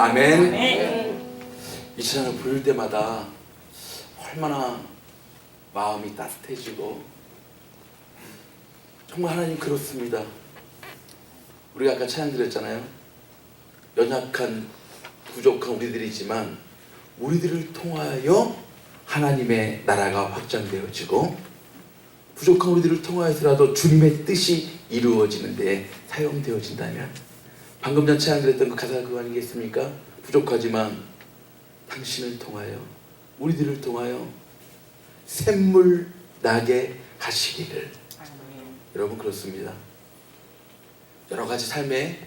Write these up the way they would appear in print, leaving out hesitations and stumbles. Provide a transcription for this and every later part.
아멘. 아멘. 이 찬양을 부를 때마다 얼마나 마음이 따뜻해지고, 정말 하나님 그렇습니다. 우리가 아까 찬양 드렸잖아요. 연약한 부족한 우리들이지만 우리들을 통하여 하나님의 나라가 확장되어지고, 부족한 우리들을 통하여서라도 주님의 뜻이 이루어지는 데 사용되어진다면, 방금 전 찬양 드렸던 그 가사가 그거 아니겠습니까? 부족하지만 당신을 통하여, 우리들을 통하여 샘물 나게 하시기를. 여러분 그렇습니다. 여러 가지 삶의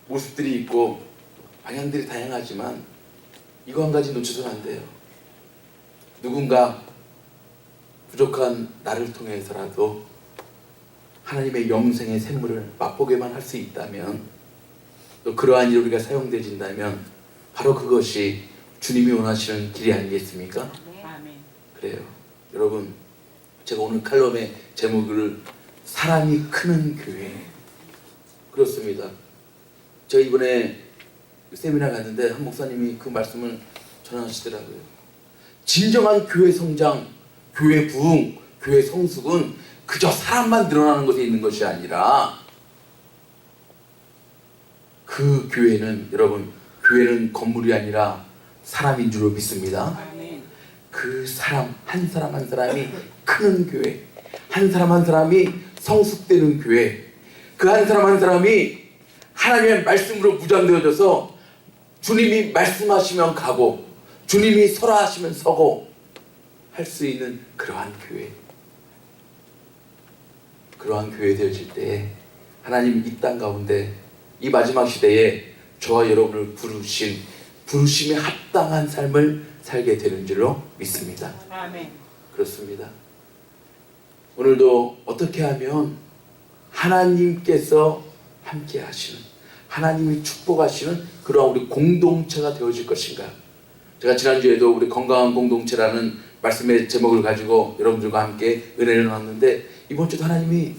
모습들이 있고 방향들이 다양하지만 이거 한 가지 놓쳐서는 안 돼요. 누군가 부족한 나를 통해서라도 하나님의 영생의 샘물을 맛보게만 할 수 있다면, 또 그러한 일에 우리가 사용되진다면 바로 그것이 주님이 원하시는 길이 아니겠습니까? 아멘. 그래요. 여러분, 제가 오늘 칼럼의 제목을 사람이 크는 교회. 그렇습니다. 제가 이번에 세미나 갔는데 한 목사님이 그 말씀을 전하시더라고요. 진정한 교회 성장, 교회 부흥, 교회 성숙은 그저 사람만 늘어나는 것에 있는 것이 아니라, 그 교회는, 여러분, 교회는 건물이 아니라 사람인 줄로 믿습니다. 아멘. 그 사람 한 사람 한 사람이 크는 교회, 한 사람 한 사람이 성숙되는 교회, 그 한 사람 한 사람이 하나님의 말씀으로 무장되어져서 주님이 말씀하시면 가고 주님이 서라 하시면 서고 할 수 있는 그러한 교회, 그러한 교회 되어질 때에 하나님 이 땅 가운데 이 마지막 시대에 저와 여러분을 부르신 부르심에 합당한 삶을 살게 되는 줄로 믿습니다. 아멘. 그렇습니다. 오늘도 어떻게 하면 하나님께서 함께 하시는, 하나님이 축복하시는 그러한 우리 공동체가 되어질 것인가? 제가 지난주에도 우리 건강한 공동체라는 말씀의 제목을 가지고 여러분들과 함께 은혜를 나눴는데, 이번 주도 하나님이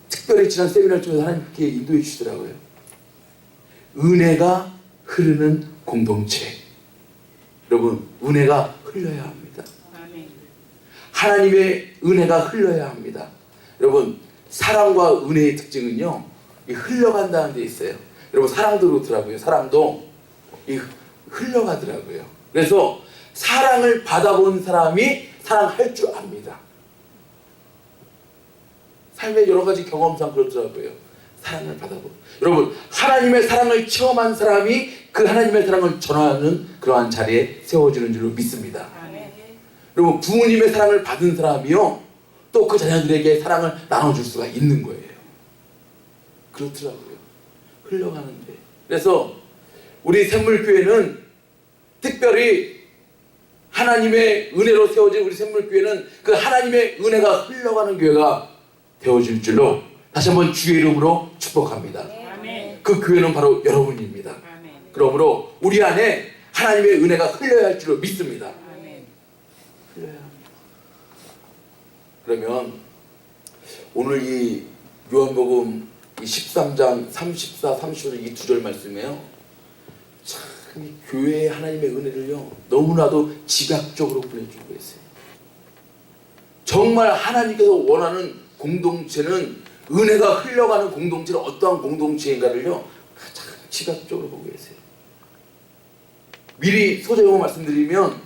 특별히 지난 세미나를 통해서 하나님께 인도해 주시더라고요. 은혜가 흐르는 공동체. 여러분, 은혜가 흘러야 합니다. 아멘. 하나님의 은혜가 흘러야 합니다. 여러분, 사랑과 은혜의 특징은요, 이 흘러간다는 데 있어요. 여러분, 사랑도 그렇더라고요. 사랑도 이 흘러가더라고요. 그래서 사랑을 받아본 사람이 사랑할 줄 압니다. 삶의 여러 가지 경험상 그렇더라고요. 사랑을 받아본, 여러분, 하나님의 사랑을 체험한 사람이 그 하나님의 사랑을 전하는 그러한 자리에 세워지는 줄로 믿습니다. 아멘. 여러분, 부모님의 사랑을 받은 사람이요, 또 그 자녀들에게 사랑을 나눠줄 수가 있는 거예요. 그렇더라고요. 흘러가는데. 그래서 우리 샘물교회는 특별히 하나님의 은혜로 세워진 우리 샘물교회는 그 하나님의 은혜가 흘러가는 교회가 되어질 줄로 다시 한번 주의 이름으로 축복합니다. 아멘. 그 교회는 바로 여러분입니다. 아멘. 그러므로 우리 안에 하나님의 은혜가 흘러야 할 줄로 믿습니다. 아멘. 흘러야 합니다. 그러면 오늘 이 요한복음 이 13장 34, 35절 이 두 절 말씀이에요. 참, 이 교회의 하나님의 은혜를요, 너무나도 집약적으로 보여주고 계세요. 정말 하나님께서 원하는 공동체는, 은혜가 흘러가는 공동체는 어떠한 공동체인가를요, 가장 집약적으로 보고 계세요. 미리 소제목을 말씀드리면,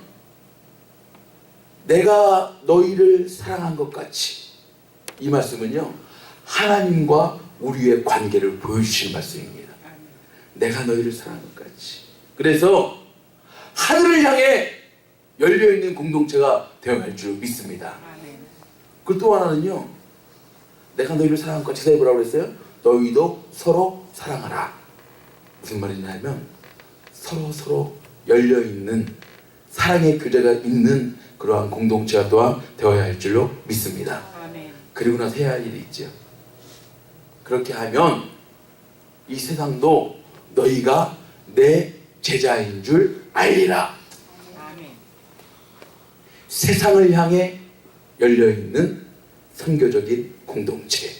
내가 너희를 사랑한 것 같이, 이 말씀은요, 하나님과 우리의 관계를 보여주신 말씀입니다. 내가 너희를 사랑한 것 같이. 그래서 하늘을 향해 열려있는 공동체가 되어야 할 줄 믿습니다. 아멘. 그리고 또 하나는요, 내가 너희를 사랑한 것 같이. 제가 뭐라고 그랬어요? 너희도 서로 사랑하라. 무슨 말이냐면 서로 열려있는 사랑의 교제가 있는 그러한 공동체가 또한 되어야 할 줄로 믿습니다. 아멘. 그리고 나서 해야 할 일이 있죠. 그렇게 하면 이 세상도 너희가 내 제자인 줄 알리라. 아멘. 세상을 향해 열려있는 선교적인 공동체.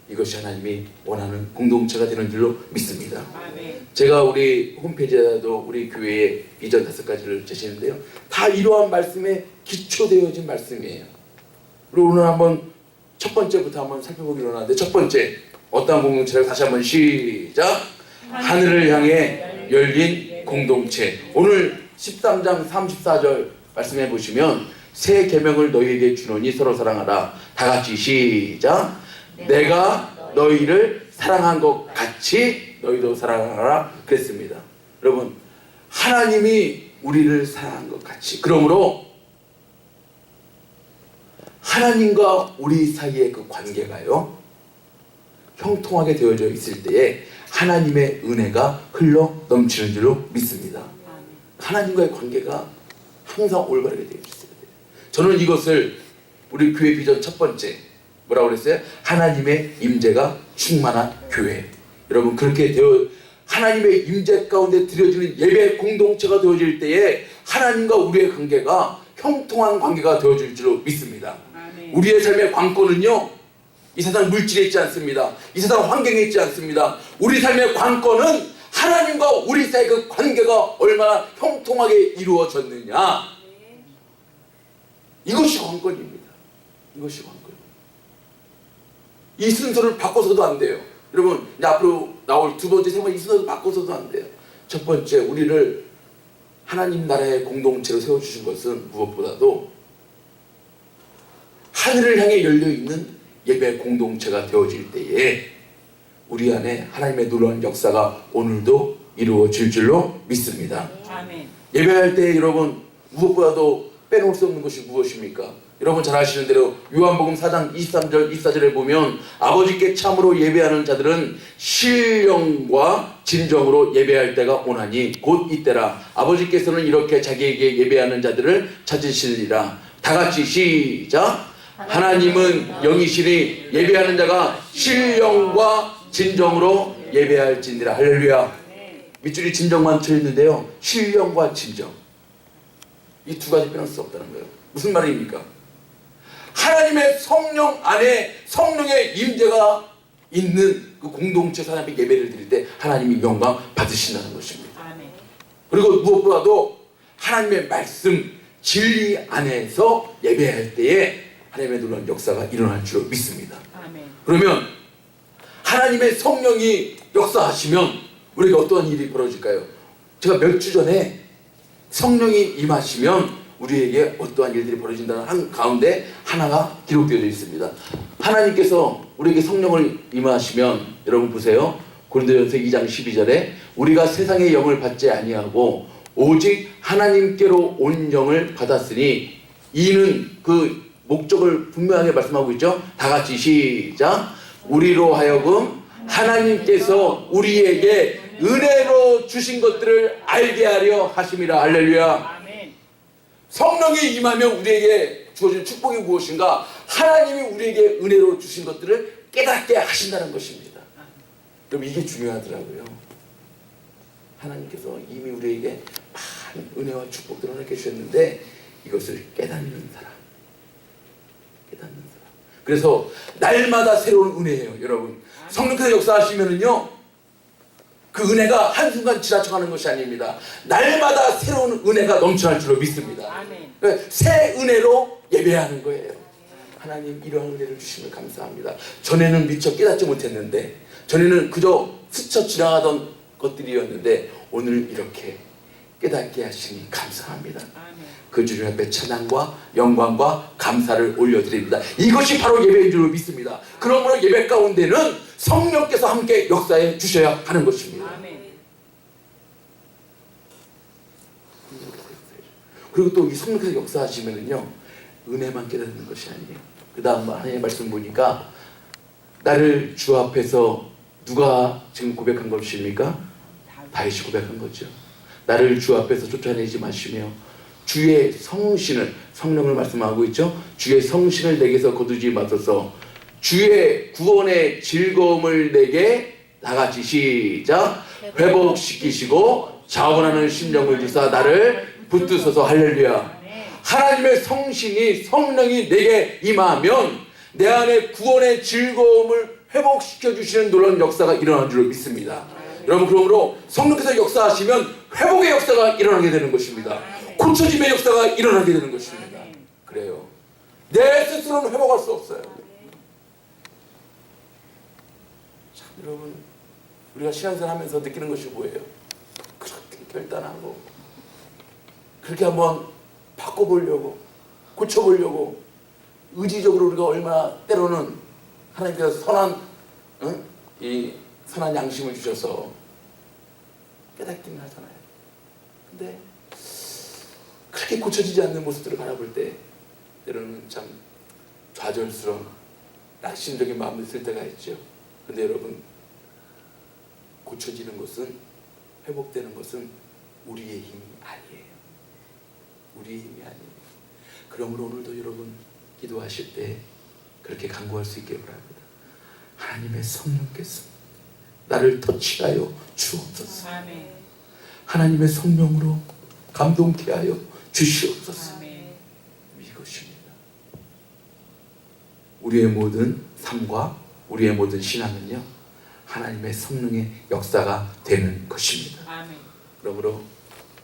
이것이 하나님이 원하는 공동체가 되는 줄로 믿습니다. 아멘. 제가 우리 홈페이지에도 우리 교회의 비전 5가지를 제시했는데요. 다 이러한 말씀에 기초되어진 말씀이에요. 그리고 오늘 한번 첫 번째부터 한번 살펴보기로 하는데, 첫 번째 어떤 공동체를 다시 한번 시작. 하늘을 향해 열린 공동체. 오늘 13장 34절 말씀해 보시면, 새 계명을 너희에게 주노니 서로 사랑하라. 다 같이 시작. 내가 너희를 사랑한 것 같이 너희도 사랑하라 그랬습니다. 여러분, 하나님이 우리를 사랑한 것 같이, 그러므로 하나님과 우리 사이의 그 관계가요, 형통하게 되어져 있을 때에 하나님의 은혜가 흘러 넘치는 줄로 믿습니다. 하나님과의 관계가 항상 올바르게 되어 있어야 돼요. 저는 이것을 우리 교회 비전 첫 번째 뭐라고 그랬어요? 하나님의 임재가 충만한 교회. 여러분, 그렇게 되어 하나님의 임재 가운데 드려지는 예배 공동체가 되어질 때에 하나님과 우리의 관계가 형통한 관계가 되어질 줄로 믿습니다. 아멘. 우리의 삶의 관건은요, 이 세상 물질에 있지 않습니다. 이 세상 환경에 있지 않습니다. 우리 삶의 관건은 하나님과 우리 사이의 그 관계가 얼마나 형통하게 이루어졌느냐, 이것이 관건입니다. 이것이 관건. 이 순서를 바꿔서도 안 돼요. 여러분, 이제 앞으로 나올 두 번째, 세 번째 이 순서를 바꿔서도 안 돼요. 첫 번째, 우리를 하나님 나라의 공동체로 세워주신 것은 무엇보다도 하늘을 향해 열려있는 예배 공동체가 되어질 때에 우리 안에 하나님의 놀라운 역사가 오늘도 이루어질 줄로 믿습니다. 아멘. 예배할 때 여러분, 무엇보다도 빼놓을 수 없는 것이 무엇입니까? 여러분 잘 아시는 대로 요한복음 4장 23절 24절에 보면, 아버지께 참으로 예배하는 자들은 신령과 진정으로 예배할 때가 오나니 곧 이때라. 아버지께서는 이렇게 자기에게 예배하는 자들을 찾으시리라. 다 같이 시작. 하나님은 영이시니 예배하는 자가 신령과 진정으로 예배할지니라. 할렐루야. 밑줄이 진정만 쳐있는데요, 신령과 진정, 이 두 가지 빼놓을 수 없다는 거예요. 무슨 말입니까? 하나님의 성령 안에 성령의 임재가 있는 그 공동체 사람의 예배를 드릴 때 하나님이 영광 받으신다는 것입니다. 아멘. 그리고 무엇보다도 하나님의 말씀, 진리 안에서 예배할 때에 하나님의 놀라운 역사가 일어날 줄 믿습니다. 아멘. 그러면 하나님의 성령이 역사하시면 우리에게 어떠한 일이 벌어질까요? 제가 몇 주 전에 성령이 임하시면 우리에게 어떠한 일들이 벌어진다는 한 가운데 하나가 기록되어 있습니다. 하나님께서 우리에게 성령을 임하시면, 여러분 보세요. 고린도전서 2장 12절에 우리가 세상의 영을 받지 아니하고 오직 하나님께로 온 영을 받았으니, 이는 그 목적을 분명하게 말씀하고 있죠. 다 같이 시작. 우리로 하여금 하나님께서 우리에게 은혜로 주신 것들을 알게 하려 하심이라. 할렐루야. 아멘. 성령이 임하면 우리에게 주어진 축복이 무엇인가? 하나님이 우리에게 은혜로 주신 것들을 깨닫게 하신다는 것입니다. 그럼 이게 중요하더라고요. 하나님께서 이미 우리에게 많은 은혜와 축복들을 허락해 주셨는데 이것을 깨닫는 사람, 깨닫는 사람. 그래서 날마다 새로운 은혜예요, 여러분. 성령께서 역사하시면은요, 그 은혜가 한순간 지나쳐가는 것이 아닙니다. 날마다 새로운 은혜가 넘쳐날 줄로 믿습니다. 아멘. 그러니까 새 은혜로 예배하는 거예요. 하나님, 이러한 은혜를 주시면 감사합니다. 전에는 미처 깨닫지 못했는데, 전에는 그저 스쳐 지나가던 것들이었는데 오늘 이렇게 깨닫게 하시니 감사합니다. 아멘. 그 주님 앞에 찬양과 영광과 감사를 올려드립니다. 이것이 바로 예배인 줄 믿습니다. 그러므로 예배 가운데는 성령께서 함께 역사해 주셔야 하는 것입니다. 아멘. 그리고 또 이 성령께서 역사하시면은요, 은혜만 깨닫는 것이 아니에요. 그 다음 하나님의 말씀 보니까, 나를 주 앞에서 누가 지금 고백한 것입니까? 다윗이 고백한 거죠. 나를 주 앞에서 쫓아내지 마시며 주의 성신을, 성령을 말씀하고 있죠. 주의 성신을 내게서 거두지 마소서. 주의 구원의 즐거움을 내게, 다 같이 시작, 회복시키시고 자원하는 심령을 주사 나를 붙드소서. 할렐루야. 하나님의 성신이, 성령이 내게 임하면 내 안에 구원의 즐거움을 회복시켜 주시는 놀라운 역사가 일어난 줄로 믿습니다. 여러분, 그러므로 성령께서 역사하시면 회복의 역사가 일어나게 되는 것입니다. 고쳐짐의 역사가 일어나게 되는 것입니다. 그래요. 내 스스로는 회복할 수 없어요. 참, 여러분, 우리가 신앙생활 하면서 느끼는 것이 뭐예요? 그렇게 결단하고 그렇게 한번 바꿔보려고, 고쳐보려고 의지적으로 우리가 얼마나 때로는 하나님께서 이 선한 양심을 주셔서 깨닫기는 하잖아요. 근데 그렇게 고쳐지지 않는 모습들을 바라볼 때 때로는 참 좌절스러운 낙심적인 마음이 들 때가 있죠. 근데 여러분, 고쳐지는 것은, 회복되는 것은 우리의 힘이 아니에요. 우리의 힘이 아니에요. 그러므로 오늘도 여러분 기도하실 때 그렇게 간구할 수 있게 바랍니다. 하나님의 성령께서 나를 터치하여 주옵소서. 아멘. 하나님의 성령으로 감동케 하여 주시옵소서. 아멘. 이것입니다. 우리의 모든 삶과 우리의 모든 신앙은요, 하나님의 성령의 역사가 되는 것입니다. 아멘. 그러므로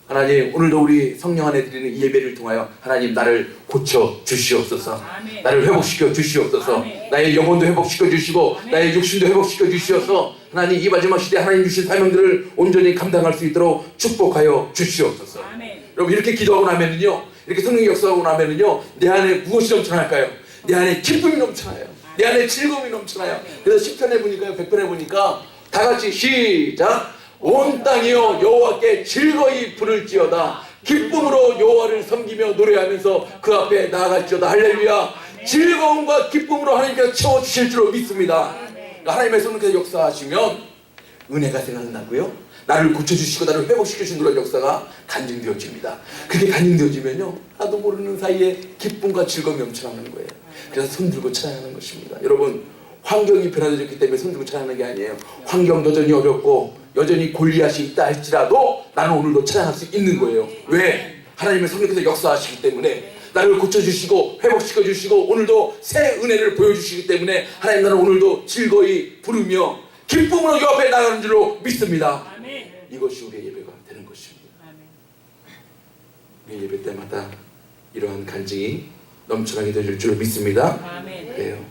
하나님, 오늘도 우리 성령 안에 드리는 이 예배를 통하여 하나님, 나를 고쳐 주시옵소서. 아멘. 나를 회복시켜 주시옵소서. 아멘. 나의 영혼도 회복시켜 주시고 아멘. 나의 육신도 회복시켜 주시어서 하나님, 이 마지막 시대에 하나님 주신 사명들을 온전히 감당할 수 있도록 축복하여 주시옵소서. 아멘. 여러분, 이렇게 기도하고 나면은요, 이렇게 성령의 역사하고 나면은요, 내 안에 무엇이 넘쳐날까요? 내 안에 기쁨이 넘쳐나요. 내 안에 즐거움이 넘쳐나요. 그래서 10편에 보니까요, 100편에 보니까 다 같이 시작! 온 땅이여 여호와께 즐거이 부를지어다. 기쁨으로 여호와를 섬기며 노래하면서 그 앞에 나아갈지어다. 할렐루야. 즐거움과 기쁨으로 하나님께서 채워주실 줄로 믿습니다. 하나님의 성령께서 역사하시면 은혜가 생각나고요, 나를 고쳐주시고 나를 회복시켜주신 그런 역사가 간증되어집니다. 그게 간증되어지면요, 나도 모르는 사이에 기쁨과 즐거움이 넘쳐나는 거예요. 그래서 손들고 찬양하는 것입니다. 여러분, 환경이 변화되었기 때문에 손들고 찬양하는 게 아니에요. 환경 여전히 어렵고 여전히 골리앗이 있다 할지라도 나는 오늘도 찬양할 수 있는 거예요. 왜? 하나님의 성령께서 역사하시기 때문에, 나를 고쳐주시고 회복시켜주시고 오늘도 새 은혜를 보여주시기 때문에 하나님, 나는 오늘도 즐거이 부르며 기쁨으로 이 앞에 나가는 줄로 믿습니다. 아멘. 이것이 우리의 예배가 되는 것입니다. 아멘. 우리의 예배 때마다 이러한 간증이 넘쳐나게 될 줄로 믿습니다. 아멘. 그래요.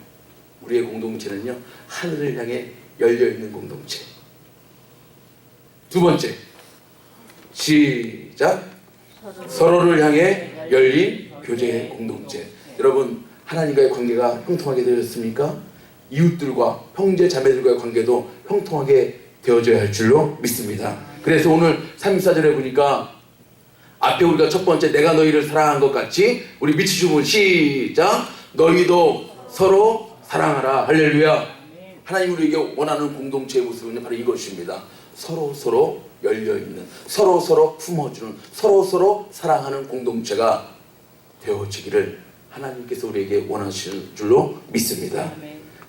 우리의 공동체는요, 하늘을 향해 열려있는 공동체. 두 번째, 시작! 서로를 향해 열린 교제의 공동체. 여러분, 하나님과의 관계가 형통하게 되었습니까? 이웃들과 형제 자매들과의 관계도 형통하게 되어져야 할 줄로 믿습니다. 그래서 오늘 34절에 보니까 앞에 우리가 첫 번째, 내가 너희를 사랑한 것 같이, 우리 밑에 주문 시작! 너희도 서로 사랑하라. 할렐루야. 하나님 우리에게 원하는 공동체의 모습은 바로 이것입니다. 서로 열려있는, 서로 품어주는, 서로 사랑하는 공동체가 되어지기를 하나님께서 우리에게 원하시는 줄로 믿습니다.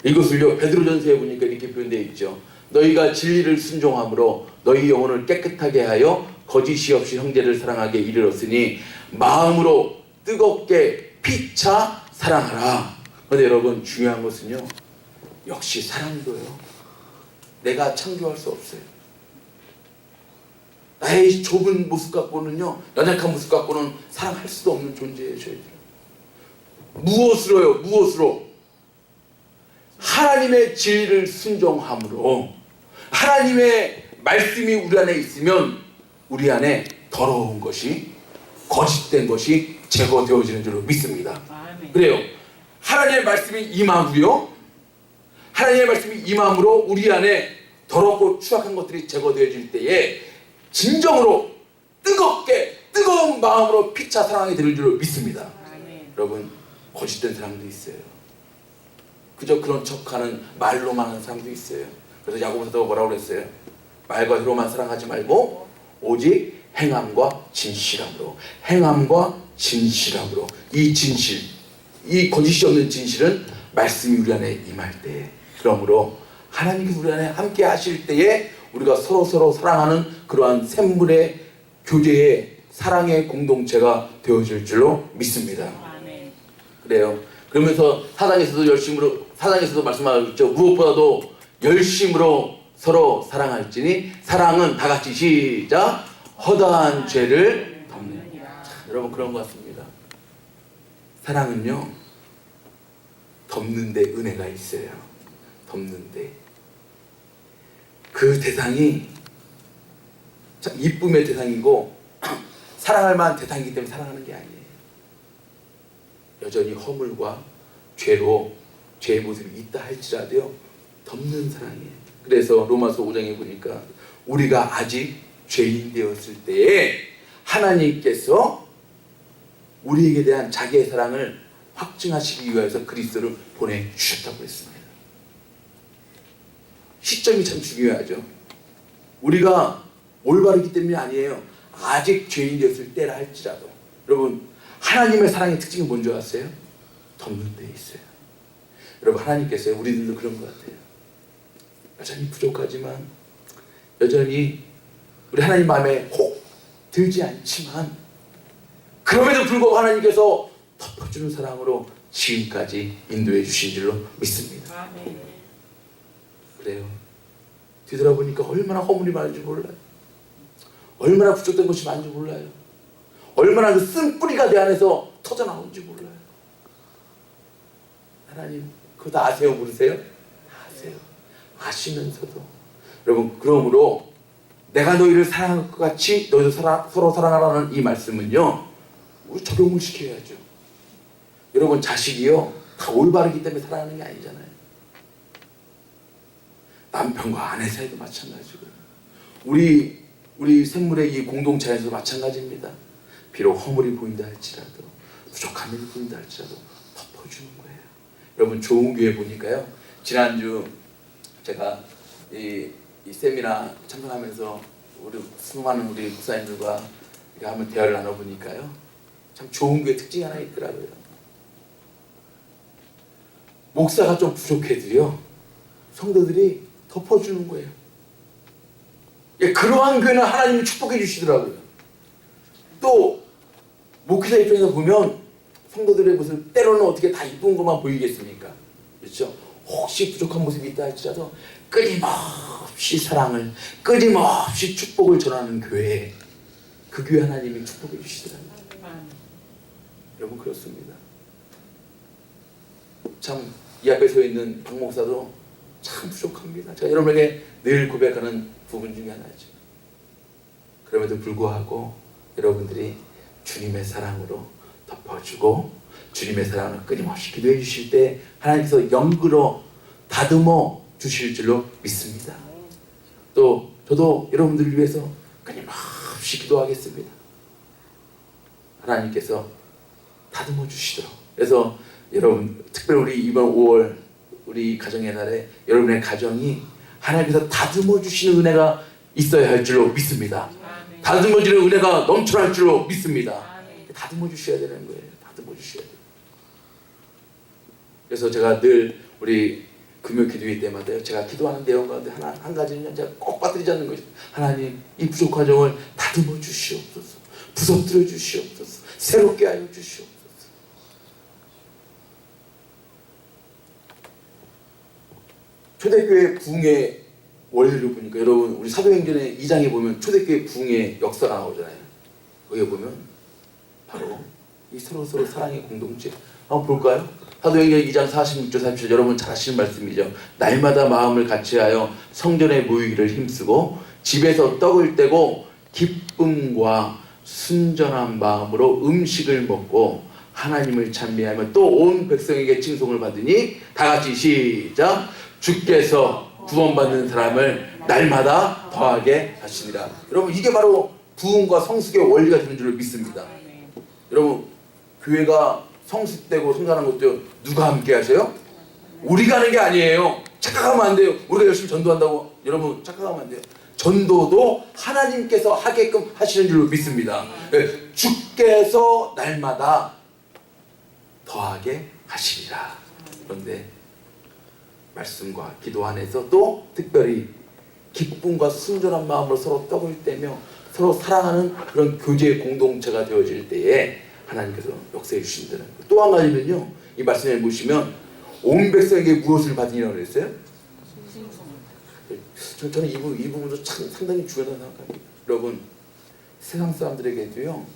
이것을요, 베드로전서에 보니까 이렇게 표현되어 있죠. 너희가 진리를 순종함으로 너희 영혼을 깨끗하게 하여 거짓이 없이 형제를 사랑하게 이르렀으니 마음으로 뜨겁게 피차 사랑하라. 그런데 여러분, 중요한 것은요, 역시 사랑도요, 내가 창조할 수 없어요. 나의 좁은 모습 갖고는요, 연약한 모습 갖고는 사랑할 수도 없는 존재예요. 저희들 무엇으로? 하나님의 진리를 순종함으로, 하나님의 말씀이 우리 안에 있으면 우리 안에 더러운 것이, 거짓된 것이 제거되어지는 줄로 믿습니다. 그래요. 하나님의 말씀이 임하고요, 하나님의 말씀이 임함으로 우리 안에 더럽고 추악한 것들이 제거되어질 때에 진정으로 뜨거운 마음으로 피차 사랑하게 되는 줄로 믿습니다. 아멘. 여러분, 거짓된 사람도 있어요. 그저 그런 척하는, 말로만 하는 사람도 있어요. 그래서 야고보서도 뭐라고 그랬어요? 말과 혀로만 사랑하지 말고 오직 행함과 진실함으로, 이 진실, 이 거짓이 없는 진실은 말씀이 우리 안에 임할 때에, 그러므로 하나님께서 우리 안에 함께 하실 때에 우리가 서로 사랑하는 그러한 샘물의 교제의 사랑의 공동체가 되어질 줄로 믿습니다. 아멘. 그래요. 그러면서 사당에서도 열심으로 사장에서도 말씀하고 있죠. 무엇보다도 열심으로 서로 사랑할지니 사랑은 다 같이 시작 허다한 죄를 덮는. 여러분 그런 것 같습니다. 사랑은요 덮는데 은혜가 있어요. 덮는데 그 대상이 참 이쁨의 대상이고 사랑할 만한 대상이기 때문에 사랑하는 게 아니에요. 여전히 허물과 죄로 죄의 모습이 있다 할지라도요 덮는 사랑이에요. 그래서 로마서 5장에 보니까 우리가 아직 죄인 되었을 때에 하나님께서 우리에게 대한 자기의 사랑을 확증하시기 위해서 그리스도를 보내주셨다고 했습니다. 시점이 참 중요하죠. 우리가 올바르기 때문이 아니에요. 아직 죄인 되었을 때라 할지라도. 여러분 하나님의 사랑의 특징이 뭔지 아세요? 덮는 데 있어요. 여러분 하나님께서 우리들도 그런 것 같아요. 여전히 부족하지만 여전히 우리 하나님 마음에 혹 들지 않지만 그럼에도 불구하고 하나님께서 덮어주는 사랑으로 지금까지 인도해 주신 줄로 믿습니다. 아멘. 그래요. 뒤돌아보니까 얼마나 허물이 많은지 몰라요. 얼마나 부족된 것이 많은지 몰라요. 얼마나 그 쓴뿌리가 내 안에서 터져나오는지 몰라요. 하나님 그거 다 아세요? 모르세요? 다 아세요. 아시면서도 여러분 그러므로 내가 너희를 사랑할 것 같이 너희도 서로 사랑하라는 이 말씀은요 우리 적용을 시켜야죠. 여러분 자식이요 다 올바르기 때문에 사랑하는 게 아니잖아요. 남편과 아내 사이도 마찬가지고요. 우리 샘물의 이 공동체 안에서도 마찬가지입니다. 비록 허물이 보인다 할지라도 부족함이 보인다 할지라도 덮어주는 거예요. 여러분 좋은 교회 보니까요 지난주 제가 이 세미나 참석하면서 우리 수많은 우리 목사님들과 한번 대화를 나눠보니까요 참 좋은 교회 특징이 하나 있더라고요. 목사가 좀 부족해도요 성도들이 덮어주는 거예요. 예, 그러한 교회는 하나님이 축복해 주시더라고요. 또 목회자 입장에서 보면 성도들의 모습 때로는 어떻게 다 이쁜 것만 보이겠습니까? 그렇죠? 혹시 부족한 모습이 있다 할지라도 끊임없이 사랑을 끊임없이 축복을 전하는 교회, 그 교회 하나님이 축복해 주시더라고요. 여러분 그렇습니다. 참 이 앞에 서 있는 박 목사도 참 부족합니다. 제가 여러분에게 늘 고백하는 부분 중에 하나죠. 그럼에도 불구하고 여러분들이 주님의 사랑으로 덮어주고 주님의 사랑을 끊임없이 기도해 주실 때 하나님께서 영으로 다듬어 주실 줄로 믿습니다. 또 저도 여러분들을 위해서 끊임없이 기도하겠습니다. 하나님께서 다듬어 주시도록. 그래서 여러분 특별히 우리 이번 5월 우리 가정의 날에 여러분의 가정이 하나님께서 다듬어 주시는 은혜가 있어야 할 줄로 믿습니다. 다듬어 주는 은혜가 넘쳐날 줄로 믿습니다. 다듬어 주셔야 되는 거예요. 다듬어 주셔야 돼요. 그래서 제가 늘 우리 금요 기도회 때마다요 제가 기도하는 내용 가운데 한 가지는 제가 꼭 빠뜨리지 않는 것이 하나님 이 부족한 점을 다듬어 주시옵소서, 부서뜨려 주시옵소서, 새롭게 하여 주시옵소서. 초대교회 부흥의 원리를 보니까 여러분 우리 사도행전의 2장에 보면 초대교회 부흥의 역사가 나오잖아요. 거기에 보면 바로 이 서로 사랑의 공동체 한번 볼까요? 사도행전 2장 46절 47절 여러분 잘 아시는 말씀이죠. 날마다 마음을 같이하여 성전에 모이기를 힘쓰고 집에서 떡을 떼고 기쁨과 순전한 마음으로 음식을 먹고 하나님을 찬미하며 또 온 백성에게 칭송을 받으니 다 같이 시작 주께서 구원받는 사람을 날마다 더하게 하시니라. 여러분 이게 바로 부흥과 성숙의 원리가 되는 줄 믿습니다. 여러분 교회가 성숙되고 성장하는 것도 누가 함께 하세요? 우리가 하는 게 아니에요. 착각하면 안 돼요. 우리가 열심히 전도한다고 여러분 착각하면 안 돼요. 전도도 하나님께서 하게끔 하시는 줄로 믿습니다. 주께서 날마다 더하게 하시리라. 그런데 말씀과 기도 안에서 또 특별히 기쁨과 순전한 마음으로 서로 떡을 떼며 서로 사랑하는 그런 교제의 공동체가 되어질 때에 하나님께서 역사해 주신다는 거예요. 또 한 가지는요, 이 말씀에 보시면 온 백성에게 무엇을 받으니라고 그랬어요? 저는 이 부분도 참 상당히 중요하다고 생각합니다. 여러분, 세상 사람들에게도요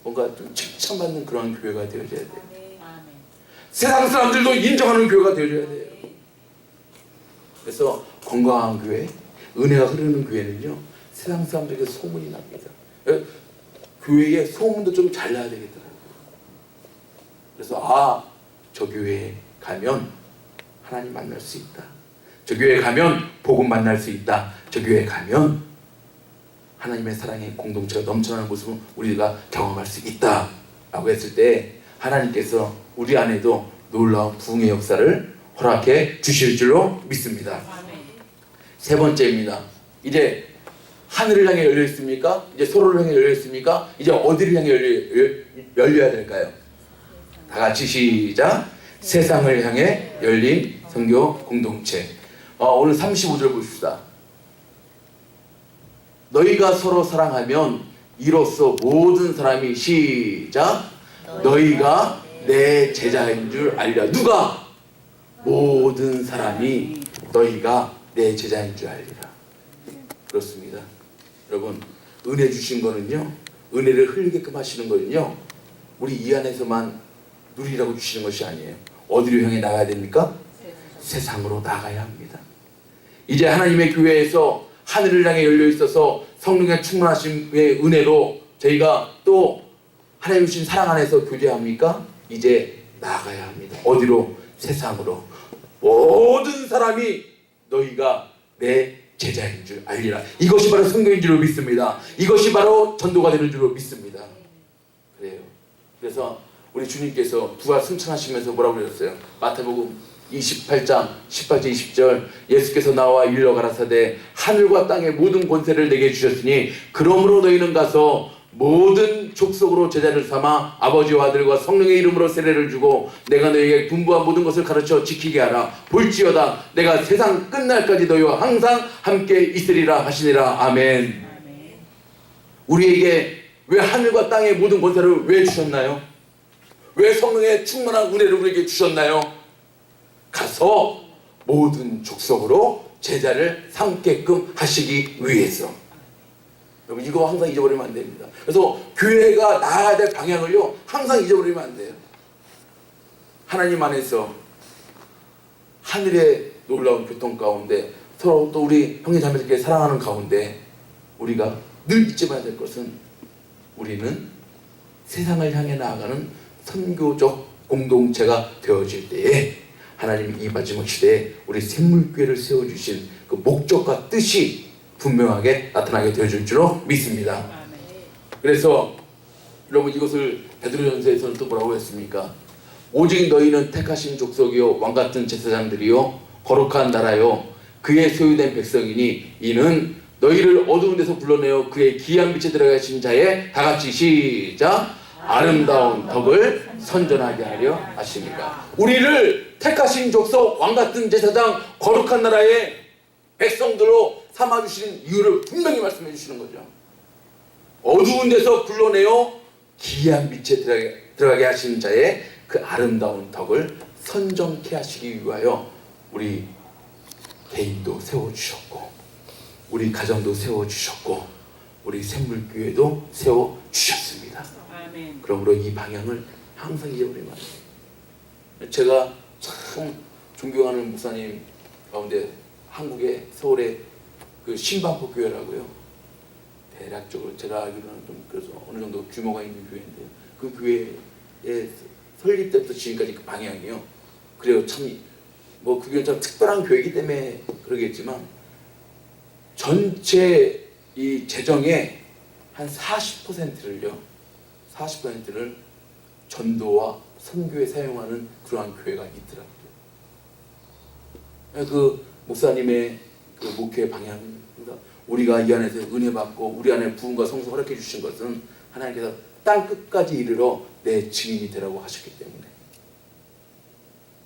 뭔가 좀 칭찬받는 그런 교회가 되어져야 돼요. 세상 사람들도 인정하는 교회가 되어져야 돼요. 그래서 건강한 교회, 은혜가 흐르는 교회는요 세상 사람들에게 소문이 납니다. 교회에 소문도 좀 잘 나야 되겠더라고요. 그래서 저 교회에 가면 하나님 만날 수 있다. 저 교회에 가면 복음 만날 수 있다. 저 교회에 가면 하나님의 사랑의 공동체가 넘쳐나는 모습을 우리가 경험할 수 있다 라고 했을 때 하나님께서 우리 안에도 놀라운 부흥의 역사를 허락해 주실 줄로 믿습니다. 세 번째입니다. 이제 하늘을 향해 열려 있습니까? 이제 서로를 향해 열려 있습니까? 이제 어디를 향해 열려야 될까요? 다 같이 시작. 세상을 향해 열린 선교 공동체. 오늘 35절 보십시다. 너희가 서로 사랑하면 이로써 모든 사람이 시작. 너희가 내 제자인 줄 알리라. 누가? 모든 사람이 너희가 내 제자인 줄 알리라. 그렇습니다. 여러분, 은혜 주신 거는요, 은혜를 흘리게끔 하시는 거는요, 우리 이 안에서만 누리라고 주시는 것이 아니에요. 어디로 향해 나가야 됩니까? 세상으로 나가야 합니다. 이제 하나님의 교회에서 하늘을 향해 열려 있어서 성령의 충만하심의 은혜로 저희가 또 하나님 주신 사랑 안에서 교제합니까? 이제 나가야 합니다. 어디로? 세상으로. 모든 사람이 너희가 내 제자인 줄 알리라. 이것이 바로 성경인 줄 믿습니다. 이것이 바로 전도가 되는 줄 믿습니다. 그래요. 그래서 우리 주님께서 부활 승천하시면서 뭐라고 그러셨어요? 마태복음 28장 18절 20절 예수께서 나와 일러 가라사대 하늘과 땅의 모든 권세를 내게 주셨으니 그러므로 너희는 가서 모든 족속으로 제자를 삼아 아버지와 아들과 성령의 이름으로 세례를 주고 내가 너희에게 분부한 모든 것을 가르쳐 지키게 하라. 볼지어다 내가 세상 끝날까지 너희와 항상 함께 있으리라 하시니라. 아멘. 우리에게 왜 하늘과 땅의 모든 권세를 왜 주셨나요? 왜 성령의 충만한 은혜를 우리에게 주셨나요? 가서 모든 족속으로 제자를 삼게끔 하시기 위해서. 여러분, 이거 항상 잊어버리면 안 됩니다. 그래서 교회가 나아야 될 방향을요 항상 잊어버리면 안 돼요. 하나님 안에서 하늘의 놀라운 교통 가운데 서로 또 우리 형제 자매들끼리 사랑하는 가운데 우리가 늘 잊지 말아야 될 것은 우리는 세상을 향해 나아가는 선교적 공동체가 되어질 때에 하나님이 이 마지막 시대에 우리 샘물교회를 세워주신 그 목적과 뜻이 분명하게 나타나게 되어줄 줄로 믿습니다. 그래서 여러분, 이것을 베드로전서에서는 또 뭐라고 했습니까? 오직 너희는 택하신 족속이요 왕같은 제사장들이요 거룩한 나라요 그의 소유된 백성이니 이는 너희를 어두운 데서 불러내어 그의 귀한 빛에 들어가신 자의 다같이 시작 아름다운 덕을 선전하게 하려 하십니까? 우리를 택하신 족속 왕같은 제사장 거룩한 나라의 백성들로 삼아주시는 이유를 분명히 말씀해 주시는 거죠. 어두운 데서 불러내어 기이한 빛에 들어가게 하신 자의 그 아름다운 덕을 선정케 하시기 위하여 우리 개인도 세워주셨고 우리 가정도 세워주셨고 우리 샘물교회도 세워주셨습니다. 아멘. 그러므로 이 방향을 항상 잊어버리면 안 돼요. 제가 참 존경하는 목사님 가운데 한국의 서울의 그 신방포 교회라고요. 대략적으로 제가 알기로는 좀 그래서 어느 정도 규모가 있는 교회인데요. 그 교회의 설립 때부터 지금까지 그 방향이요. 그래요. 참 뭐 그 교회는 참 특별한 교회이기 때문에 그러겠지만 전체 이 재정의 한 40%를 전도와 선교에 사용하는 그러한 교회가 있더라고요. 그 목사님의 그 목회 방향입니다. 우리가 이 안에서 은혜 받고 우리 안에 부흥과 성수 허락해 주신 것은 하나님께서 땅 끝까지 이르러 내 증인이 되라고 하셨기 때문에.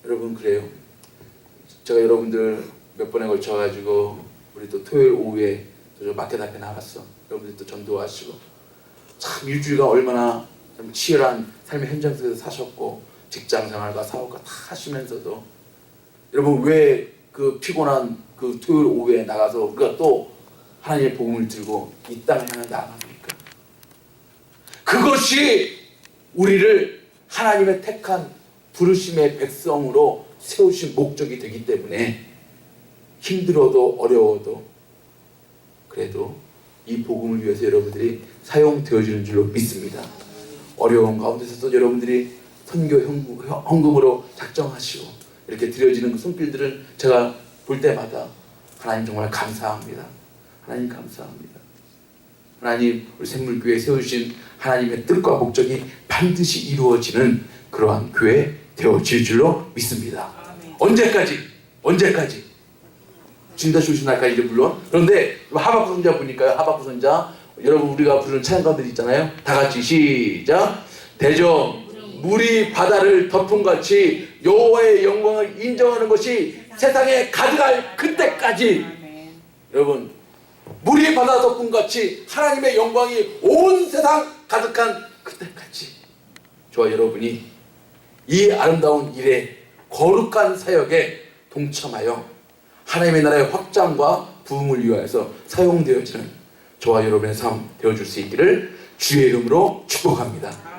여러분, 그래요. 제가 여러분들 몇 번에 걸쳐 가지고 우리 또 토요일 오후에 또 마켓 앞에 나갔어. 여러분들 또 전도하시고 참 일주일간 얼마나 참 치열한 삶의 현장 속에서 사셨고 직장 생활과 사업과 다 하시면서도 여러분 왜 그 피곤한 그 토요일 오후에 나가서 우리가 또 하나님의 복음을 들고 이 땅을 향해 나아갑니까? 그것이 우리를 하나님의 택한 부르심의 백성으로 세우신 목적이 되기 때문에 힘들어도 어려워도 그래도 이 복음을 위해서 여러분들이 사용되어지는 줄로 믿습니다. 어려운 가운데서도 여러분들이 선교 헌금으로 작정하시고 이렇게 드려지는 그 손길들을 제가 볼 때마다 하나님 정말 감사합니다. 하나님 감사합니다. 하나님 우리 샘물교회에 세우신 하나님의 뜻과 목적이 반드시 이루어지는 그러한 교회 되어질 줄로 믿습니다. 언제까지? 주님 다시 오신 날까지 물론. 그런데 하박국 선자 보니까요. 하박국 선자 여러분 우리가 부르는 찬양가들 있잖아요. 다 같이 시작. 대저 물이 바다를 덮음같이 여호와의 영광을 인정하는 것이 세상에 가득할 그때까지. 여러분 물이 바다 덮음같이 하나님의 영광이 온 세상 가득한 그때까지 저와 여러분이 이 아름다운 일에 거룩한 사역에 동참하여 하나님의 나라의 확장과 부흥을 위하여서 사용되어지는 저와 여러분의 삶 되어줄 수 있기를 주의 이름으로 축복합니다.